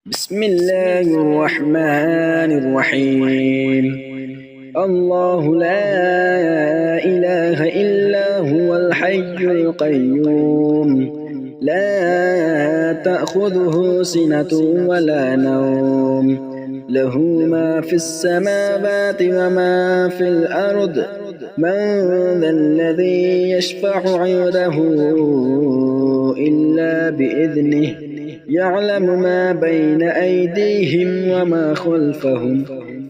بسم الله الرحمن الرحيم. الله لا إله إلا هو الحي القيوم، لا تأخذه سنة ولا نوم، له ما في السماوات وما في الأرض. من ذا الذي يشفع عنده إلا بإذنه، يعلم ما بين أيديهم وما خلفهم،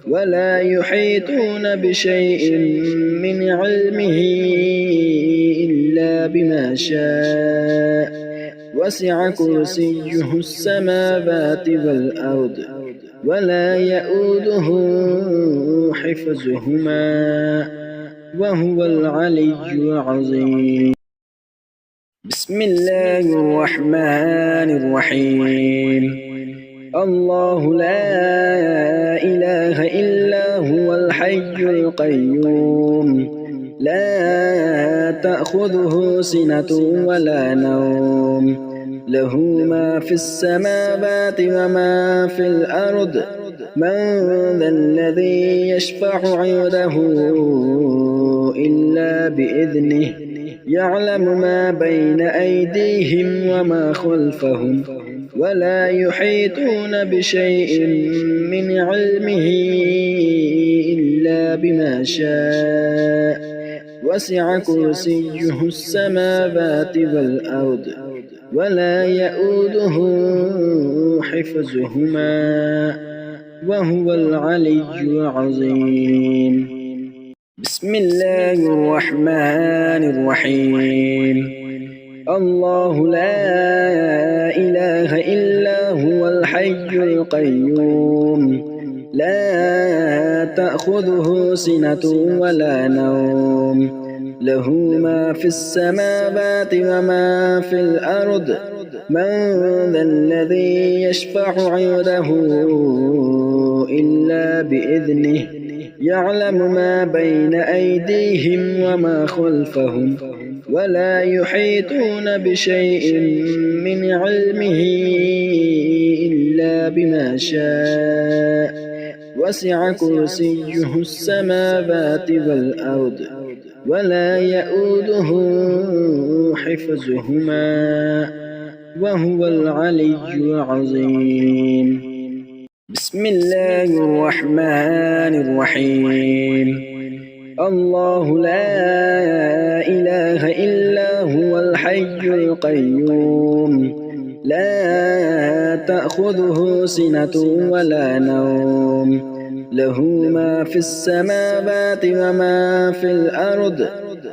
ولا يحيطون بشيء من علمه إلا بما شاء. وسع كرسيه السماوات والأرض، ولا يئوده حفظهما، وهو العلي العظيم. بسم الله الرحمن الرحيم. الله لا إله إلا هو الحي القيوم، لا تأخذه سنة ولا نوم، له ما في السماوات وما في الأرض. من ذا الذي يشفع عنده إلا بإذنه، يعلم ما بين أيديهم وما خلفهم، ولا يحيطون بشيء من علمه إلا بما شاء. وسع كرسيه السماوات والأرض، ولا يئوده حفظهما، وهو العلي العظيم. بسم الله الرحمن الرحيم. الله لا إله إلا هو الحي القيوم، لا تأخذه سنة ولا نوم، له ما في السماوات وما في الأرض. من ذا الذي يشفع عنده إلا بإذنه، يعلم ما بين أيديهم وما خلفهم، ولا يحيطون بشيء من علمه إلا بما شاء. وسع كرسيه السماوات والأرض، ولا يئوده حفظهما، وهو العلي العظيم. بسم الله الرحمن الرحيم. الله لا إله إلا هو الحي القيوم، لا تأخذه سنة ولا نوم، له ما في السماوات وما في الأرض.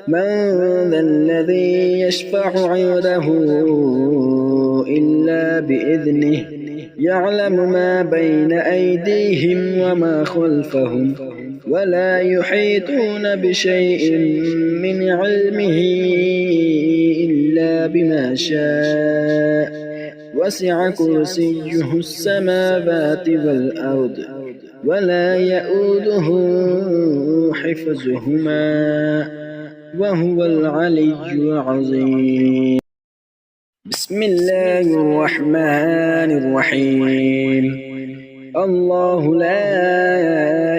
من ذا الذي يشفع عنده إلا بإذنه، يعلم ما بين أيديهم وما خلفهم، ولا يحيطون بشيء من علمه إلا بما شاء. وسع كرسيه السماوات والأرض، ولا يئوده حفظهما، وهو العلي العظيم. بسم الله الرحمن الرحيم. الله لا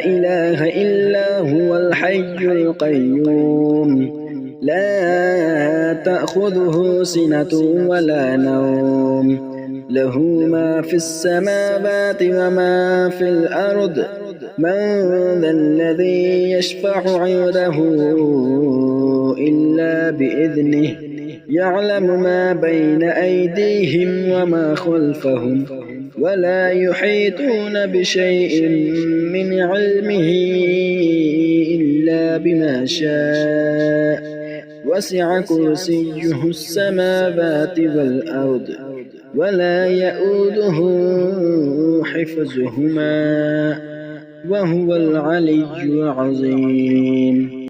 إله إلا هو الحي القيوم، لا تأخذه سنة ولا نوم، له ما في السماوات وما في الأرض. من ذا الذي يشفع عنده إلا بإذنه، يعلم ما بين أيديهم وما خلفهم، ولا يحيطون بشيء من علمه إلا بما شاء. وسع كرسيه السماوات والأرض، ولا يئوده حفظهما، وهو العلي العظيم.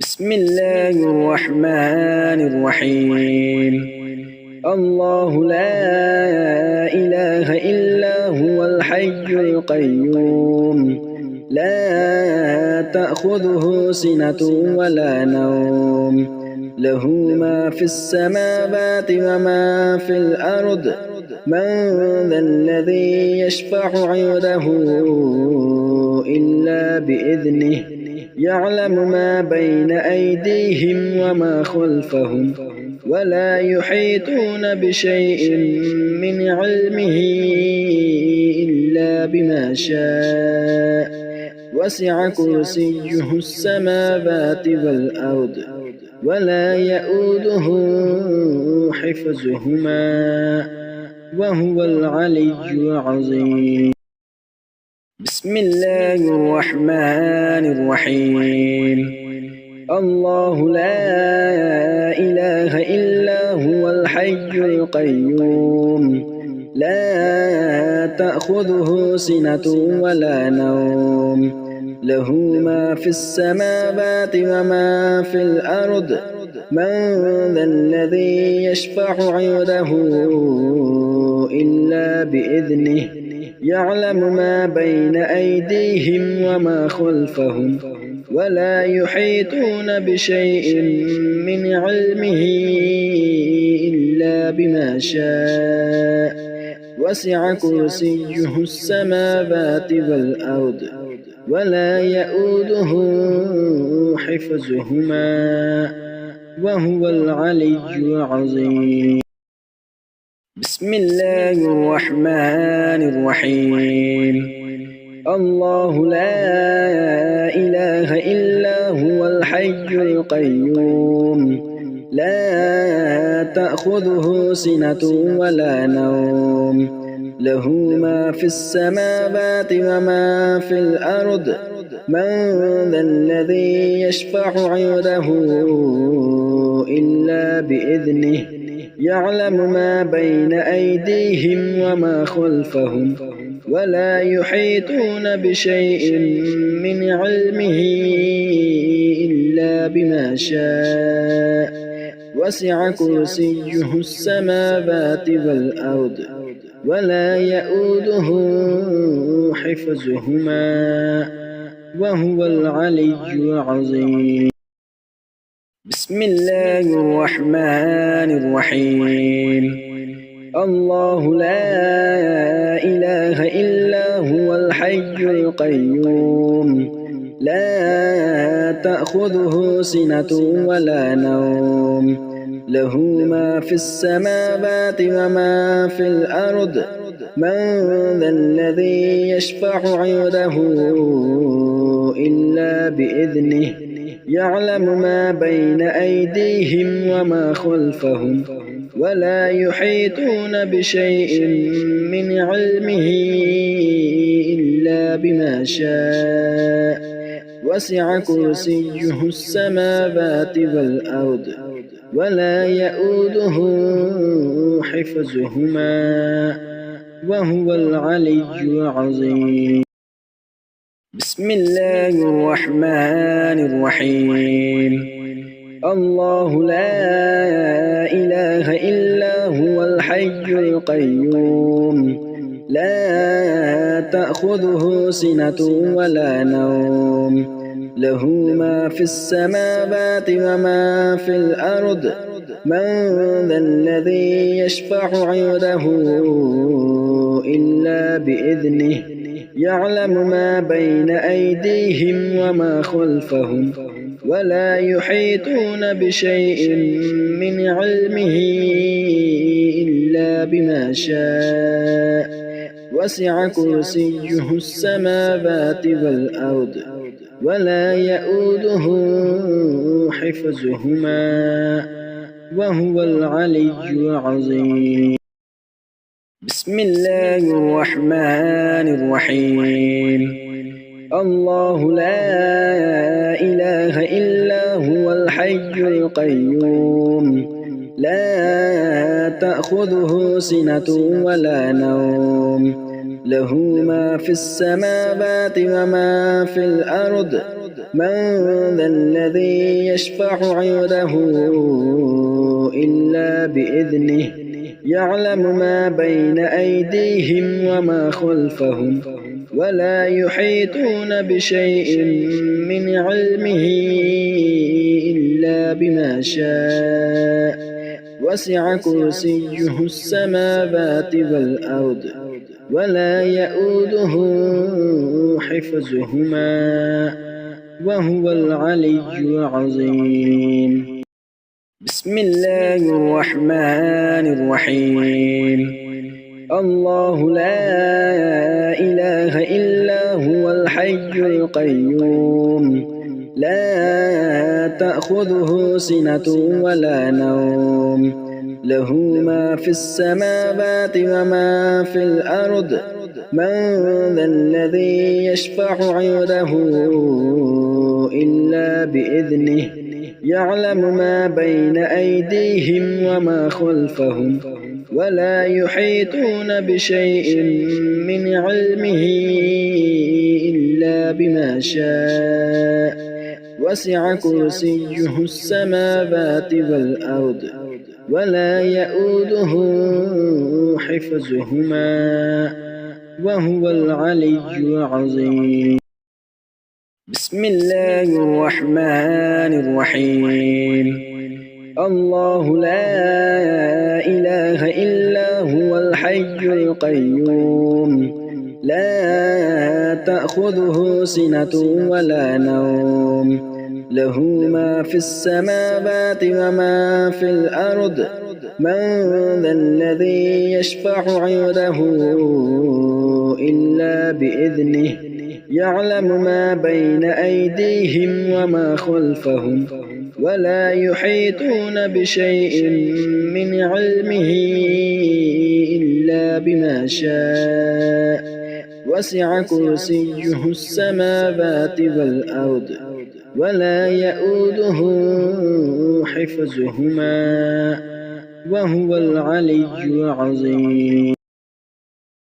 بسم الله الرحمن الرحيم. الله لا إله إلا هو الحي القيوم، لا تأخذه سنة ولا نوم، له ما في السماوات وما في الأرض من ذا الذي يشفع عنده إلا بإذنه يعلم ما بين أيديهم وما خلفهم ولا يحيطون بشيء من علمه إلا بما شاء وسع كرسيه السماوات والأرض ولا يؤوده حفظهما وهو العلي العظيم. بسم الله الرحمن الرحيم. الله لا إله إلا هو الحي القيوم لا تأخذه سنة ولا نوم له ما في السماوات وما في الأرض من ذا الذي يشفع عنده إلا بإذنه يعلم ما بين أيديهم وما خلفهم ولا يحيطون بشيء من علمه إلا بما شاء وسع كرسيه السماوات والأرض ولا يؤوده حفظهما وهو العلي العظيم. بسم الله الرحمن الرحيم. الله لا إله إلا هو الحي القيوم لا تأخذه سنة ولا نوم له ما في السماوات وما في الأرض من ذا الذي يشفع عنده إلا بإذنه يعلم ما بين أيديهم وما خلفهم ولا يحيطون بشيء من علمه إلا بما شاء وسع كرسيه السماوات والأرض ولا يؤوده حفظهما وهو العلي العظيم. بسم الله الرحمن الرحيم. الله لا إله إلا هو الحي القيوم لا تأخذه سنة ولا نوم له ما في السماوات وما في الأرض من ذا الذي يشفع عنده إلا بإذنه يعلم ما بين أيديهم وما خلفهم ولا يحيطون بشيء من علمه إلا بما شاء وسع كرسيه السماوات والأرض ولا يؤوده حفظهما وهو العلي العظيم. بسم الله الرحمن الرحيم. الله لا إله إلا هو الحي القيوم لا تأخذه سنة ولا نوم له ما في السماوات وما في الأرض من ذا الذي يشفع عنده إلا بإذنه يعلم ما بين أيديهم وما خلفهم ولا يحيطون بشيء من علمه إلا بما شاء وسع كرسيه السماوات والأرض ولا يؤوده حفظهما وهو العلي العظيم. بسم الله الرحمن الرحيم. الله لا إله إلا هو الحي القيوم لا تأخذه سنة ولا نوم له ما في السماوات وما في الأرض من ذا الذي يشفع عنده إلا بإذنه يعلم ما بين أيديهم وما خلفهم ولا يحيطون بشيء من علمه إلا بما شاء وسع كرسيه السماوات والأرض ولا يئوده حفظهما وهو العلي العظيم. بسم الله الرحمن الرحيم. الله لا إله إلا هو الحي القيوم لا تأخذه سنة ولا نوم له ما في السماوات وما في الأرض من ذا الذي يشفع عنده إلا بإذنه يعلم ما بين أيديهم وما خلفهم ولا يحيطون بشيء من علمه إلا بما شاء وسع كرسيه السماوات والأرض ولا يئوده حفظهما وهو العلي العظيم. بسم الله الرحمن الرحيم. الله لا إله إلا هو الحي القيوم لا تأخذه سنة ولا نوم له ما في السماوات وما في الأرض من ذا الذي يشفع عنده إلا بإذنه يعلم ما بين أيديهم وما خلفهم ولا يحيطون بشيء من علمه إلا بما شاء وسع كرسيه السماوات والأرض ولا يئوده حفظهما وهو العلي العظيم.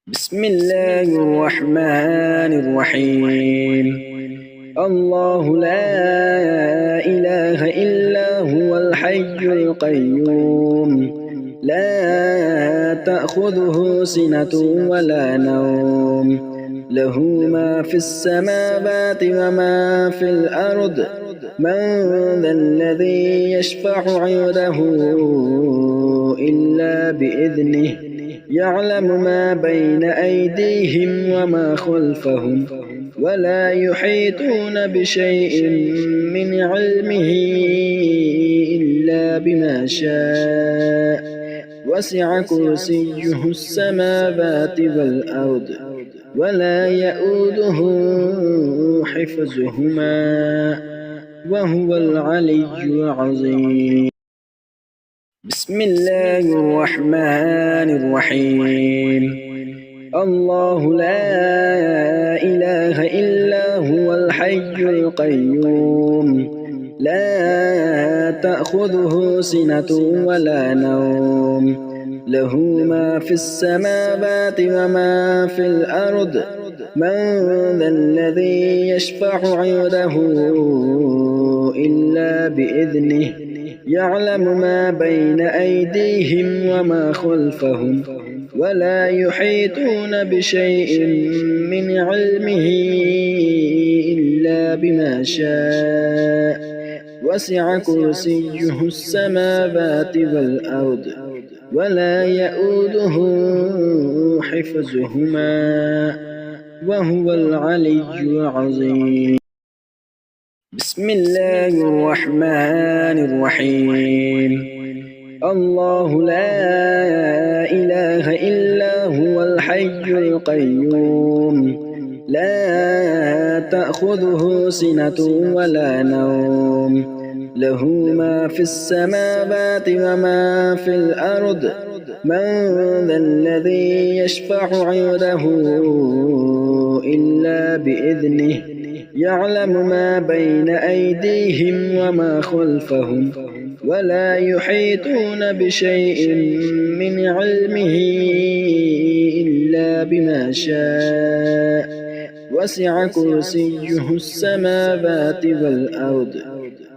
بسم الله الرحمن الرحيم. الله لا إله إلا هو الحي القيوم لا تأخذه سنة ولا نوم له ما في السماوات وما في الأرض من ذا الذي يشفع عنده إلا بإذنه يعلم ما بين أيديهم وما خلفهم ولا يحيطون بشيء من علمه إلا بما شاء وسع كرسيه السماوات والأرض ولا يئوده حفظهما وهو العلي العظيم. بسم الله الرحمن الرحيم. الله لا إله إلا هو الحي القيوم لا تأخذه سنة ولا نوم له ما في السماوات وما في الأرض من ذا الذي يشفع عنده إلا بإذنه يعلم ما بين أيديهم وما خلفهم ولا يحيطون بشيء من علمه إلا بما شاء وسع كرسيه السماوات والأرض ولا يئوده حفظهما وهو العلي العظيم. بسم الله الرحمن الرحيم. الله لا إله إلا هو الحي القيوم لا تأخذه سنة ولا نوم له ما في السماوات وما في الأرض من ذا الذي يشفع عنده إلا بإذنه يعلم ما بين أيديهم وما خلفهم ولا يحيطون بشيء من علمه إلا بما شاء وسع كرسيه السماوات والأرض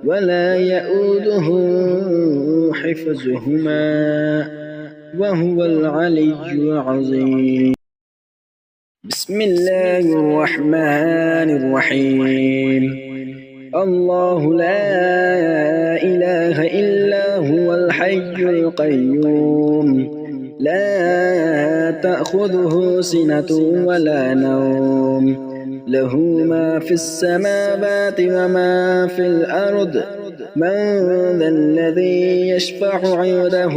ولا يئوده حفظهما وهو العلي العظيم. بسم الله الرحمن الرحيم. الله لا إله إلا هو الحي القيوم لا تأخذه سنة ولا نوم له ما في السماوات وما في الأرض من ذا الذي يشفع عنده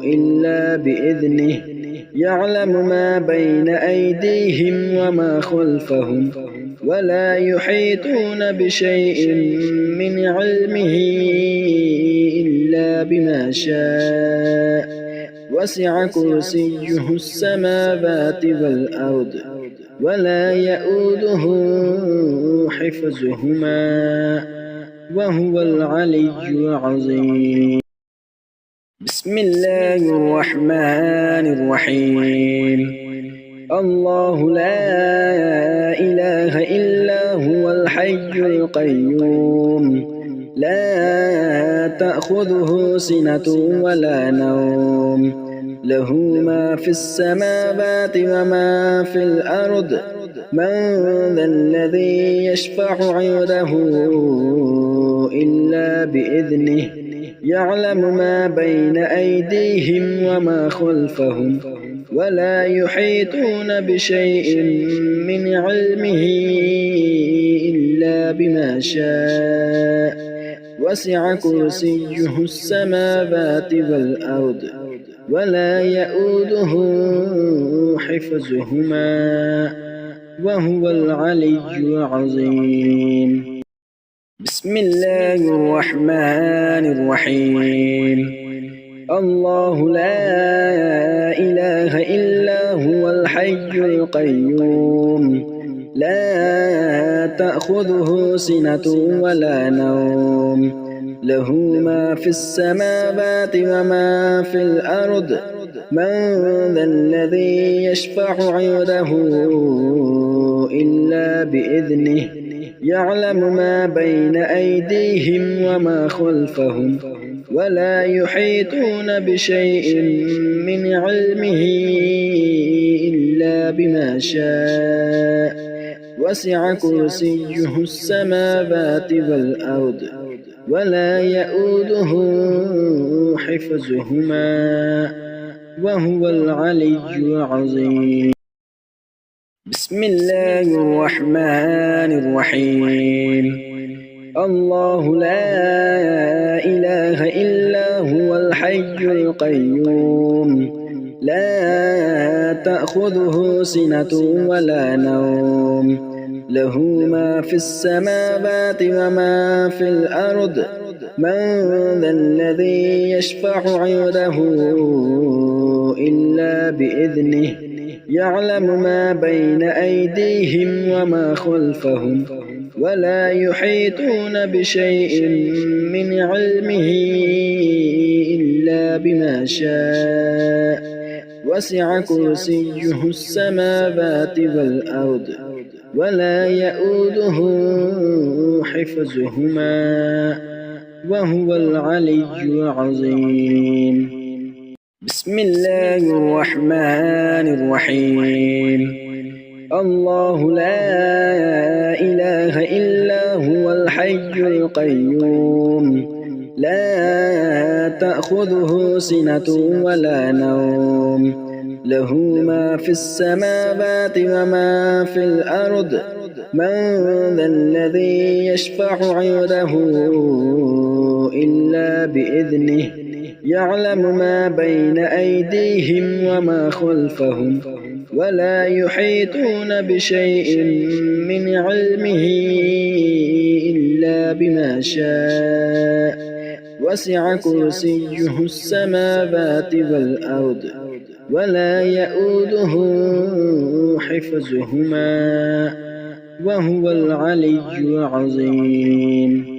إلا بإذنه يعلم ما بين أيديهم وما خلفهم ولا يحيطون بشيء من علمه إلا بما شاء وسع كرسيه السماوات والأرض ولا يؤوده حفظهما وهو العلي العظيم. بسم الله الرحمن الرحيم. الله لا إله إلا هو الحي القيوم لا تأخذه سنة ولا نوم له ما في السماوات وما في الأرض من ذا الذي يشفع عنده إلا بإذنه يعلم ما بين أيديهم وما خلفهم ولا يحيطون بشيء من علمه إلا بما شاء وسع كرسيه السماوات والأرض ولا يؤوده حفظهما وهو العلي العظيم. بسم الله الرحمن الرحيم. الله لا إله إلا هو الحي القيوم لا تأخذه سنة ولا نوم له ما في السماوات وما في الأرض من ذا الذي يشفع عنده إلا بإذنه يعلم ما بين أيديهم وما خلفهم ولا يحيطون بشيء من علمه إلا بما شاء وسع كرسيه السماوات والأرض ولا يؤوده حفظهما وهو العلي العظيم. بسم الله الرحمن الرحيم. الله لا إله إلا هو الحي القيوم لا تأخذه سنة ولا نوم له ما في السماوات وما في الأرض من ذا الذي يشفع عنده إلا بإذنه يعلم ما بين أيديهم وما خلفهم ولا يحيطون بشيء من علمه إلا بما شاء وسع كرسيه السماوات والأرض ولا يؤوده حفظهما وهو العلي العظيم. بسم الله الرحمن الرحيم. الله لا إله إلا هو الحي القيوم لا تأخذه سنة ولا نوم له ما في السماوات وما في الأرض من ذا الذي يشفع عنده إلا بإذنه يعلم ما بين أيديهم وما خلفهم ولا يحيطون بشيء من علمه إلا بما شاء وسع كرسيه السماوات والأرض ولا يؤوده حفظهما وهو العلي العظيم.